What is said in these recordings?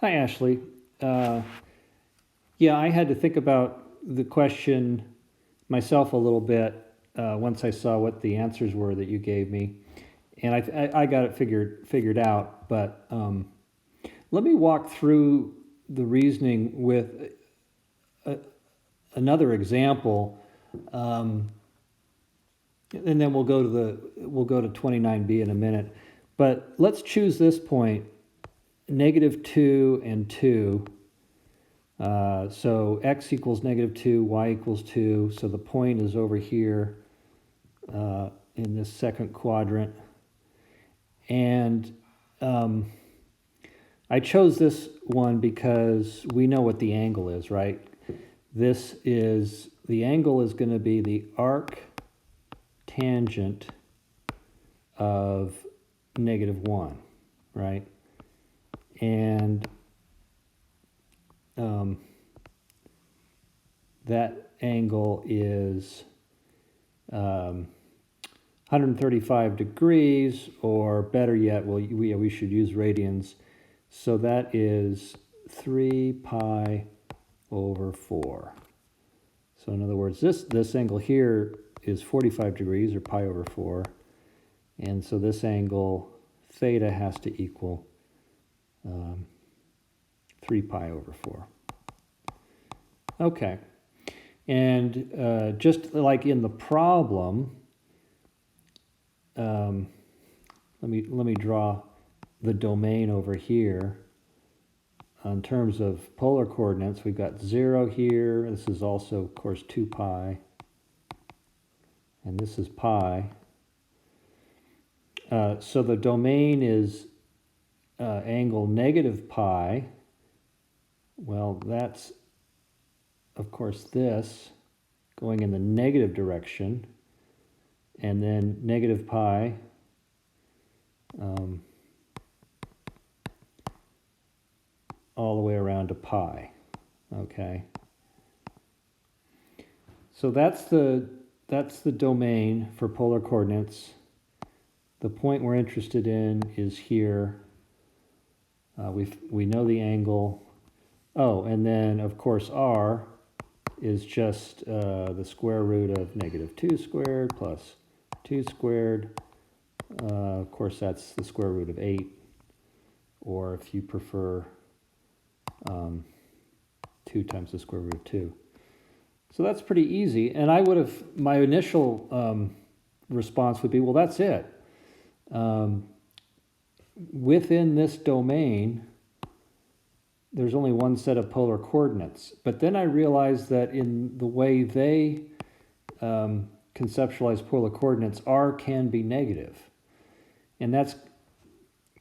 Hi, Ashley. Uh, yeah, I had to think about the question myself a little bit once I saw what the answers were that you gave me, and I got it figured out. But let me walk through the reasoning with a, another example, um, and then we'll go to 29b in a minute. But let's choose this point: -2 and 2. So x equals -2, y equals 2. So the point is over here in this second quadrant. And I chose this one because we know what the angle is, right? The angle is going to be the arc tangent of -1, right? And that angle is 135 degrees, or better yet, well, we should use radians. So that is 3 pi over 4. So in other words, this angle here is 45 degrees, or pi over 4. And so this angle, theta, has to equal 3 pi over 4. Okay. And just like in the problem, let me draw the domain over here. In terms of polar coordinates, we've got 0 here. This is also, of course, 2 pi. And this is pi. So the domain is angle -pi. Well, that's, of course, this going in the negative direction. And then -pi all the way around to pi. Okay. So that's the domain for polar coordinates. The point we're interested in is here. We know the angle. Oh, and then of course r is just the square root of -2 squared plus 2 squared. Of course, that's the square root of 8, or if you prefer, 2 times the square root of 2. So that's pretty easy. And my initial response would be, well, that's it. Within this domain, there's only one set of polar coordinates. But then I realized that in the way they conceptualize polar coordinates, r can be negative. And that's a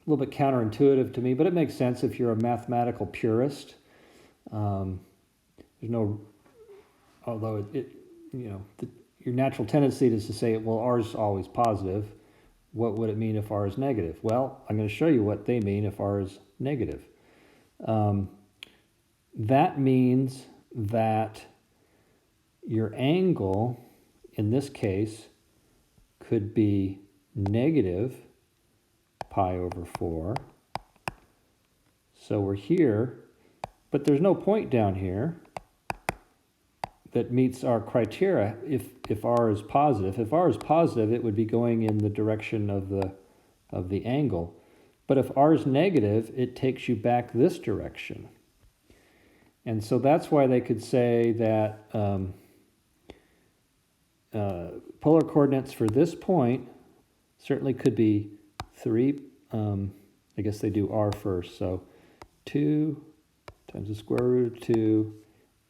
little bit counterintuitive to me, but it makes sense if you're a mathematical purist. There's no, although your natural tendency is to say, well, r is always positive. What would it mean if r is negative? Well, I'm going to show you what they mean if r is negative. That means that your angle, in this case, could be -pi over 4. So we're here, but there's no point down here that meets our criteria if r is positive. If r is positive, it would be going in the direction of the angle. But if r is negative, it takes you back this direction. And so that's why they could say that polar coordinates for this point certainly could be 3, I guess they do r first, so 2 times the square root of 2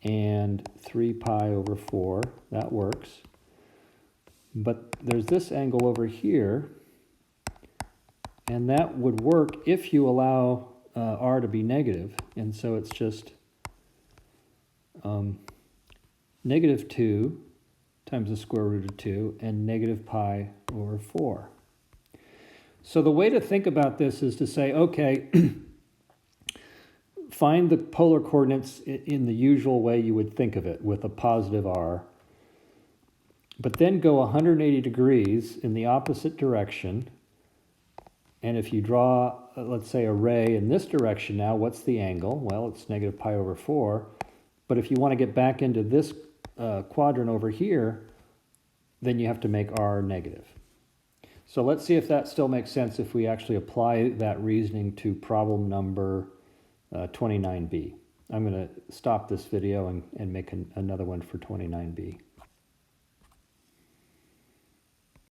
and 3 pi over 4, that works. But there's this angle over here, and that would work if you allow r to be negative. And so it's just -2 times the square root of 2 and -pi over 4. So the way to think about this is to say, okay, find the polar coordinates in the usual way you would think of it, with a positive r, but then go 180 degrees in the opposite direction. And if you draw let's say, a ray in this direction now, what's the angle? Well, it's negative pi over 4. But if you want to get back into this quadrant over here, then you have to make r negative. So let's see if that still makes sense if we actually apply that reasoning to problem number 29b. I'm going to stop this video and make another one for 29b.